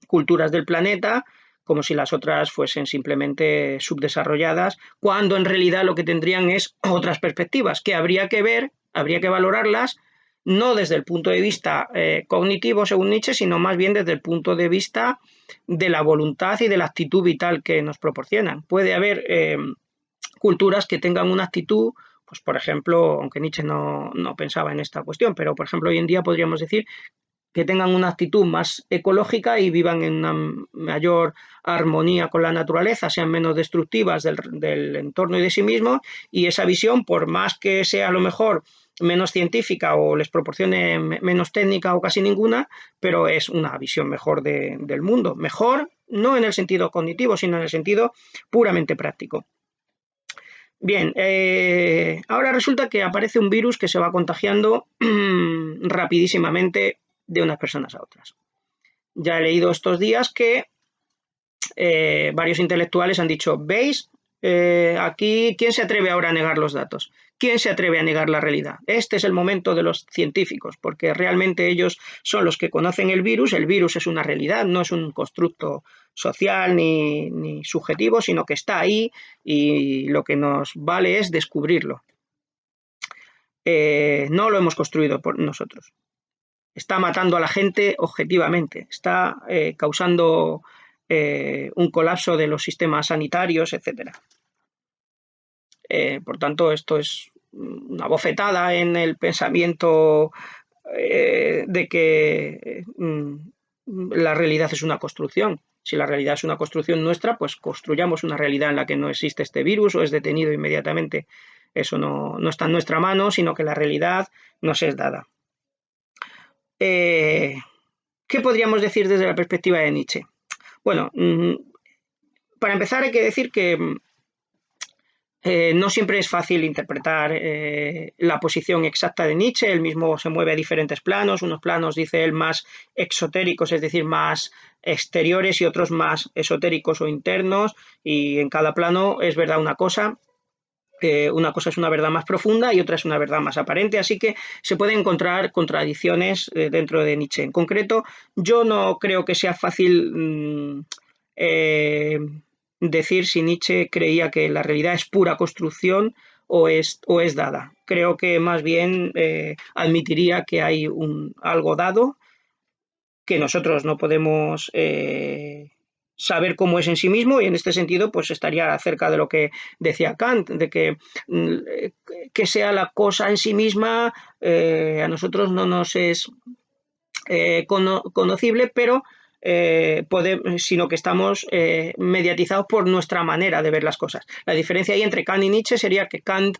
culturas del planeta, como si las otras fuesen simplemente subdesarrolladas, cuando en realidad lo que tendrían es otras perspectivas que habría que ver, habría que valorarlas, no desde el punto de vista cognitivo, según Nietzsche, sino más bien desde el punto de vista de la voluntad y de la actitud vital que nos proporcionan. Puede haber culturas que tengan una actitud, pues por ejemplo, aunque Nietzsche no pensaba en esta cuestión, pero por ejemplo hoy en día podríamos decir que tengan una actitud más ecológica y vivan en una mayor armonía con la naturaleza, sean menos destructivas del entorno y de sí mismos, y esa visión, por más que sea a lo mejor menos científica o les proporcione menos técnica o casi ninguna, pero es una visión mejor del mundo. Mejor no en el sentido cognitivo, sino en el sentido puramente práctico. Bien, ahora resulta que aparece un virus que se va contagiando rapidísimamente de unas personas a otras. Ya he leído estos días que varios intelectuales han dicho, ¿veis? Aquí, ¿quién se atreve ahora a negar los datos? ¿Quién se atreve a negar la realidad? Este es el momento de los científicos, porque realmente ellos son los que conocen el virus es una realidad, no es un constructo social ni subjetivo, sino que está ahí y lo que nos vale es descubrirlo. No lo hemos construido por nosotros. Está matando a la gente objetivamente, está causando un colapso de los sistemas sanitarios, etc. Por tanto, esto es una bofetada en el pensamiento de que la realidad es una construcción. Si la realidad es una construcción nuestra, pues construyamos una realidad en la que no existe este virus o es detenido inmediatamente. Eso no está en nuestra mano, sino que la realidad nos es dada. ¿Qué podríamos decir desde la perspectiva de Nietzsche? Bueno, para empezar hay que decir que no siempre es fácil interpretar la posición exacta de Nietzsche, él mismo se mueve a diferentes planos, unos planos, dice él, más exotéricos, es decir, más exteriores y otros más esotéricos o internos, y en cada plano es verdad una cosa es una verdad más profunda y otra es una verdad más aparente, así que se pueden encontrar contradicciones dentro de Nietzsche. En concreto, yo no creo que sea fácil decir si Nietzsche creía que la realidad es pura construcción o es dada. Creo que más bien admitiría que hay algo dado que nosotros no podemos saber cómo es en sí mismo, y en este sentido pues estaría cerca de lo que decía Kant, de que sea la cosa en sí misma a nosotros no nos es conocible, pero sino que estamos mediatizados por nuestra manera de ver las cosas. La diferencia ahí entre Kant y Nietzsche sería que Kant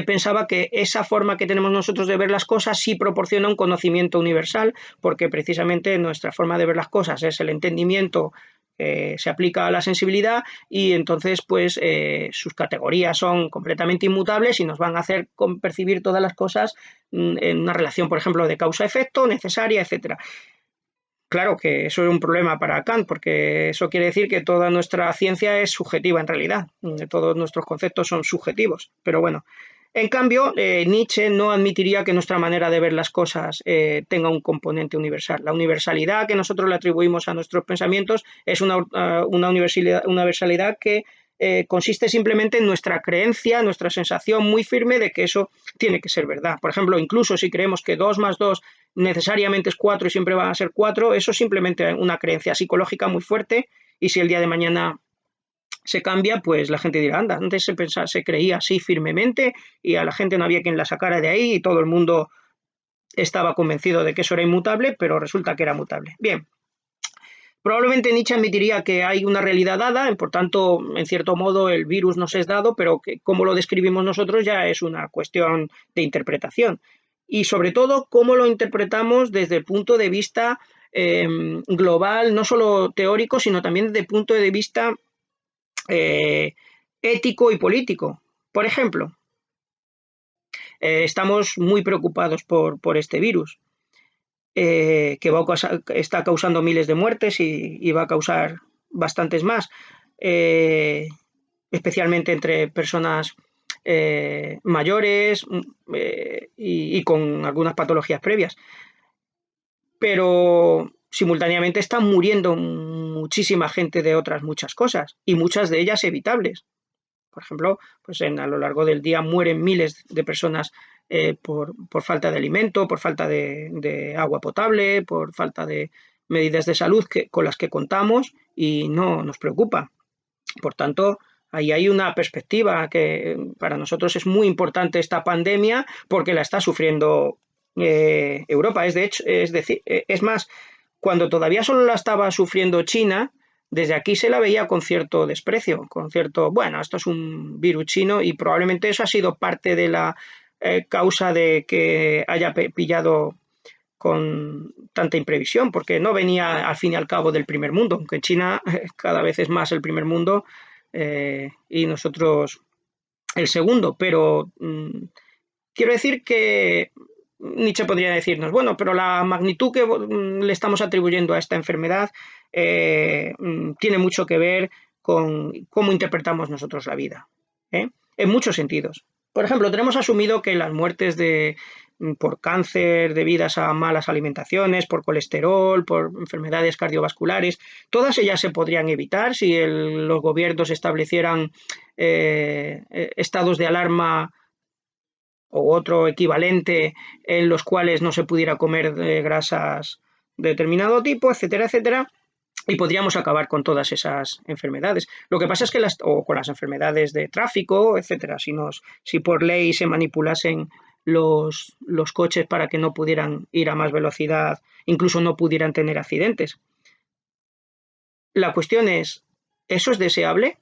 pensaba que esa forma que tenemos nosotros de ver las cosas sí proporciona un conocimiento universal, porque precisamente nuestra forma de ver las cosas es el entendimiento, se aplica a la sensibilidad, y entonces pues sus categorías son completamente inmutables y nos van a hacer percibir todas las cosas en una relación, por ejemplo, de causa-efecto, necesaria, etcétera. Claro que eso es un problema para Kant, porque eso quiere decir que toda nuestra ciencia es subjetiva en realidad, todos nuestros conceptos son subjetivos, pero bueno. En cambio, Nietzsche no admitiría que nuestra manera de ver las cosas tenga un componente universal. La universalidad que nosotros le atribuimos a nuestros pensamientos es una universalidad que consiste simplemente en nuestra creencia, nuestra sensación muy firme de que eso tiene que ser verdad. Por ejemplo, incluso si creemos que 2 más 2 necesariamente es 4 y siempre van a ser 4, eso es simplemente una creencia psicológica muy fuerte, y si el día de mañana se cambia, pues la gente dirá, anda, antes se creía así firmemente y a la gente no había quien la sacara de ahí y todo el mundo estaba convencido de que eso era inmutable, pero resulta que era mutable. Bien, probablemente Nietzsche admitiría que hay una realidad dada, por tanto, en cierto modo, el virus nos es dado, pero que cómo lo describimos nosotros ya es una cuestión de interpretación. Y sobre todo, cómo lo interpretamos desde el punto de vista global, no solo teórico, sino también desde el punto de vista ético y político. Por ejemplo, estamos muy preocupados por este virus. Que está causando miles de muertes y va a causar bastantes más, especialmente entre personas mayores y con algunas patologías previas. Pero simultáneamente está muriendo muchísima gente de otras muchas cosas, y muchas de ellas evitables. Por ejemplo, pues a lo largo del día mueren miles de personas por falta de alimento, por falta de agua potable, por falta de medidas de salud con las que contamos y no nos preocupa. Por tanto, ahí hay una perspectiva que para nosotros es muy importante esta pandemia, porque la está sufriendo Europa. Es más, cuando todavía solo la estaba sufriendo China, desde aquí se la veía con cierto desprecio, con cierto, bueno, esto es un virus chino, y probablemente eso ha sido parte de la causa de que haya pillado con tanta imprevisión, porque no venía al fin y al cabo del primer mundo, aunque China cada vez es más el primer mundo y nosotros el segundo, pero quiero decir que Nietzsche podría decirnos, bueno, pero la magnitud que le estamos atribuyendo a esta enfermedad tiene mucho que ver con cómo interpretamos nosotros la vida, en muchos sentidos. Por ejemplo, tenemos asumido que las muertes por cáncer debidas a malas alimentaciones, por colesterol, por enfermedades cardiovasculares, todas ellas se podrían evitar si los gobiernos establecieran estados de alarma o otro equivalente en los cuales no se pudiera comer grasas de determinado tipo, etcétera, etcétera, y podríamos acabar con todas esas enfermedades. Lo que pasa es que o con las enfermedades de tráfico, etcétera, si por ley se manipulasen los coches para que no pudieran ir a más velocidad, incluso no pudieran tener accidentes. La cuestión es, ¿eso es deseable?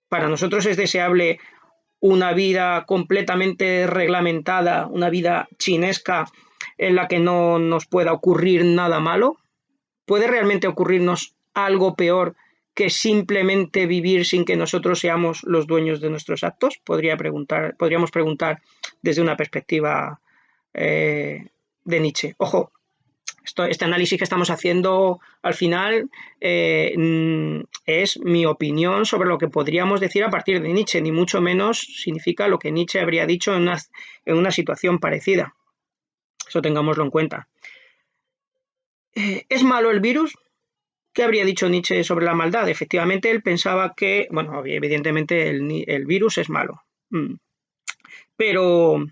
Para nosotros es deseable una vida completamente reglamentada, una vida chinesca en la que no nos pueda ocurrir nada malo. ¿Puede realmente ocurrirnos algo peor que simplemente vivir sin que nosotros seamos los dueños de nuestros actos? Podríamos preguntar desde una perspectiva de Nietzsche. Ojo, este análisis que estamos haciendo al final es mi opinión sobre lo que podríamos decir a partir de Nietzsche, ni mucho menos significa lo que Nietzsche habría dicho en una situación parecida. Eso tengámoslo en cuenta. ¿Es malo el virus? ¿Qué habría dicho Nietzsche sobre la maldad? Efectivamente, él pensaba que, bueno, evidentemente el virus es malo. Pero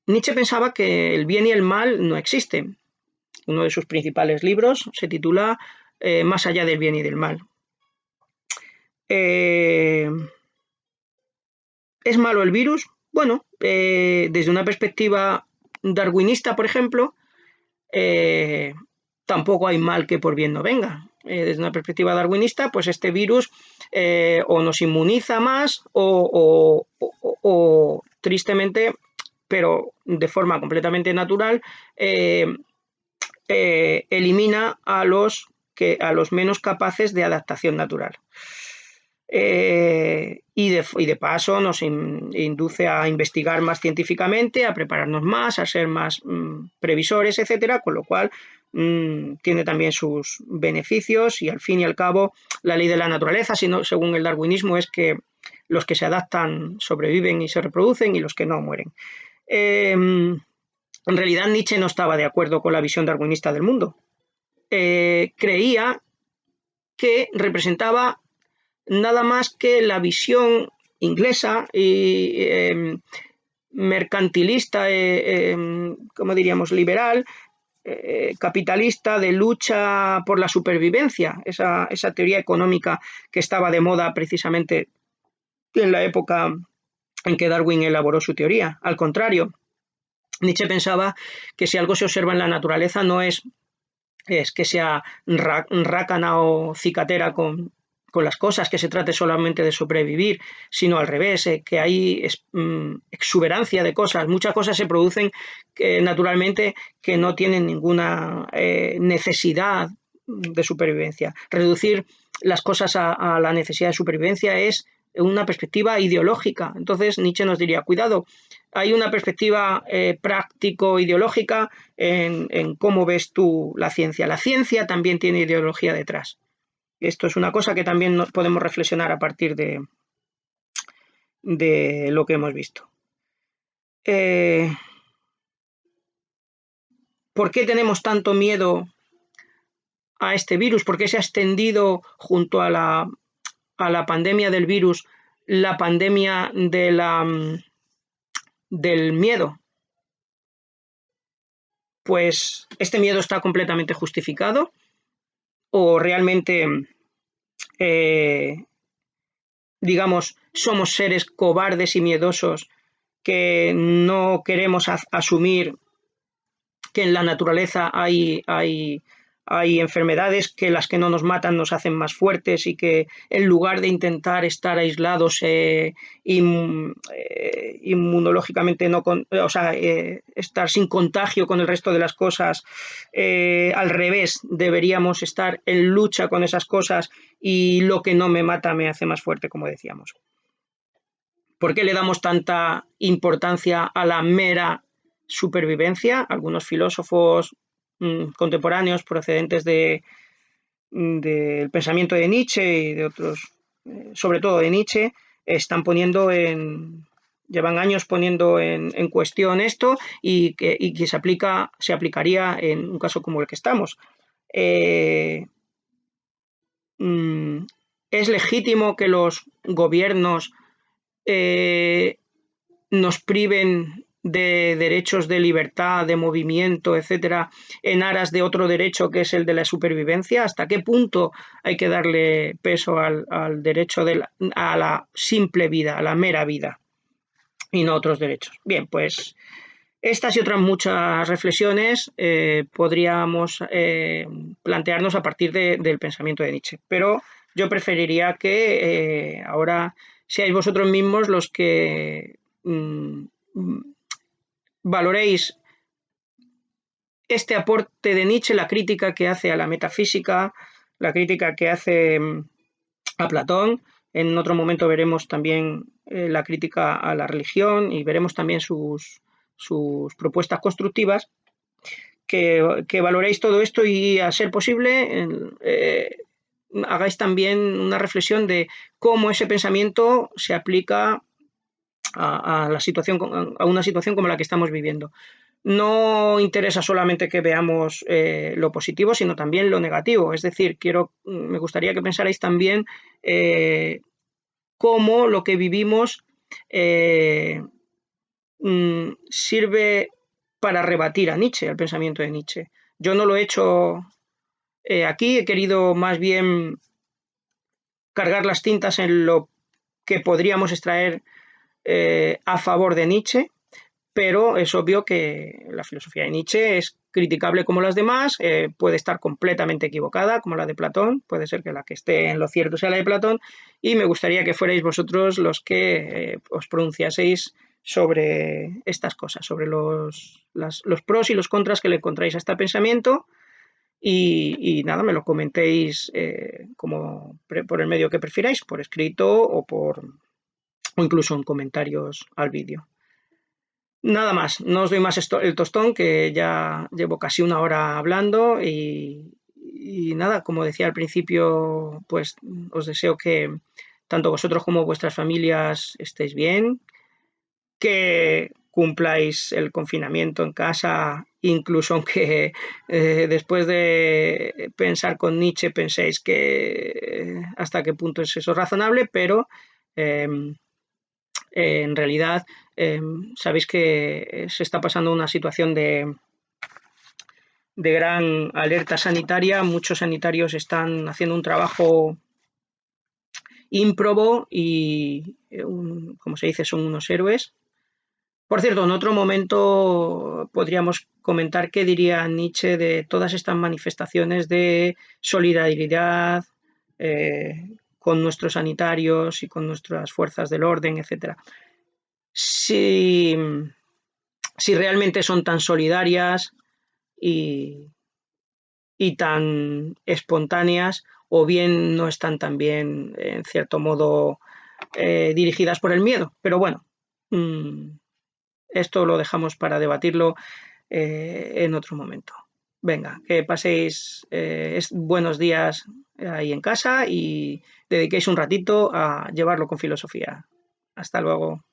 Nietzsche pensaba que el bien y el mal no existen. Uno de sus principales libros se titula Más allá del bien y del mal. ¿Es malo el virus? Bueno, desde una perspectiva darwinista, por ejemplo, tampoco hay mal que por bien no venga. Desde una perspectiva darwinista, pues este virus o nos inmuniza más o tristemente, pero de forma completamente natural, elimina a los menos capaces de adaptación natural. Y de paso nos induce a investigar más científicamente, a prepararnos más, a ser más previsores, etcétera, con lo cual tiene también sus beneficios y al fin y al cabo la ley de la naturaleza, según el darwinismo, es que los que se adaptan sobreviven y se reproducen y los que no mueren. En realidad Nietzsche no estaba de acuerdo con la visión darwinista del mundo. Creía que representaba nada más que la visión inglesa y mercantilista, como diríamos, liberal, capitalista, de lucha por la supervivencia, esa teoría económica que estaba de moda precisamente en la época en que Darwin elaboró su teoría. Al contrario, Nietzsche pensaba que si algo se observa en la naturaleza no es que sea rácana o cicatera con las cosas, que se trate solamente de sobrevivir, sino al revés, que hay exuberancia de cosas. Muchas cosas se producen naturalmente que no tienen ninguna necesidad de supervivencia. Reducir las cosas a la necesidad de supervivencia es una perspectiva ideológica. Entonces Nietzsche nos diría, cuidado, hay una perspectiva práctico-ideológica en cómo ves tú la ciencia. La ciencia también tiene ideología detrás. Esto es una cosa que también podemos reflexionar a partir de lo que hemos visto. ¿Por qué tenemos tanto miedo a este virus? ¿Por qué se ha extendido junto a la pandemia del virus la pandemia del miedo? Pues este miedo está completamente justificado o realmente, digamos, somos seres cobardes y miedosos que no queremos asumir que en la naturaleza hay enfermedades que las que no nos matan nos hacen más fuertes y que en lugar de intentar estar aislados inmunológicamente, estar sin contagio con el resto de las cosas, al revés, deberíamos estar en lucha con esas cosas y lo que no me mata me hace más fuerte, como decíamos. ¿Por qué le damos tanta importancia a la mera supervivencia? Algunos filósofos contemporáneos procedentes del pensamiento de Nietzsche y de otros, sobre todo de Nietzsche, llevan años poniendo en cuestión esto y que se aplicaría en un caso como el que estamos. ¿Es legítimo que los gobiernos nos priven de derechos de libertad, de movimiento, etcétera, en aras de otro derecho que es el de la supervivencia? ¿Hasta qué punto hay que darle peso al derecho a la simple vida, a la mera vida, y no a otros derechos? Bien, pues estas y otras muchas reflexiones podríamos plantearnos a partir del pensamiento de Nietzsche, pero yo preferiría que ahora seáis vosotros mismos los que valoréis este aporte de Nietzsche, la crítica que hace a la metafísica, la crítica que hace a Platón. En otro momento veremos también la crítica a la religión y veremos también sus propuestas constructivas, que valoréis todo esto y, a ser posible, hagáis también una reflexión de cómo ese pensamiento se aplica a una situación como la que estamos viviendo. No interesa solamente que veamos lo positivo, sino también lo negativo. Es decir, me gustaría que pensarais también cómo lo que vivimos sirve para rebatir a Nietzsche, al pensamiento de Nietzsche. Yo no lo he hecho aquí, he querido más bien cargar las tintas en lo que podríamos extraer a favor de Nietzsche, pero es obvio que la filosofía de Nietzsche es criticable como las demás, puede estar completamente equivocada, como la de Platón, puede ser que la que esté en lo cierto sea la de Platón, y me gustaría que fuerais vosotros los que os pronunciaseis sobre estas cosas, sobre los pros y los contras que le encontráis a este pensamiento, y nada, me lo comentéis por el medio que prefiráis, por escrito o incluso en comentarios al vídeo. Nada más, no os doy más el tostón, que ya llevo casi una hora hablando y nada, como decía al principio, pues os deseo que tanto vosotros como vuestras familias estéis bien, que cumpláis el confinamiento en casa, incluso aunque después de pensar con Nietzsche penséis que hasta qué punto es eso razonable, pero eh, en realidad sabéis que se está pasando una situación de gran alerta sanitaria, muchos sanitarios están haciendo un trabajo ímprobo y, como se dice, son unos héroes. Por cierto, en otro momento podríamos comentar qué diría Nietzsche de todas estas manifestaciones de solidaridad con nuestros sanitarios y con nuestras fuerzas del orden, etcétera. Si, si realmente son tan solidarias y, y tan espontáneas, o bien no están tan bien, en cierto modo, dirigidas por el miedo. Pero bueno, esto lo dejamos para debatirlo en otro momento. Venga, que paséis buenos días ahí en casa y dediquéis un ratito a llevarlo con filosofía. Hasta luego.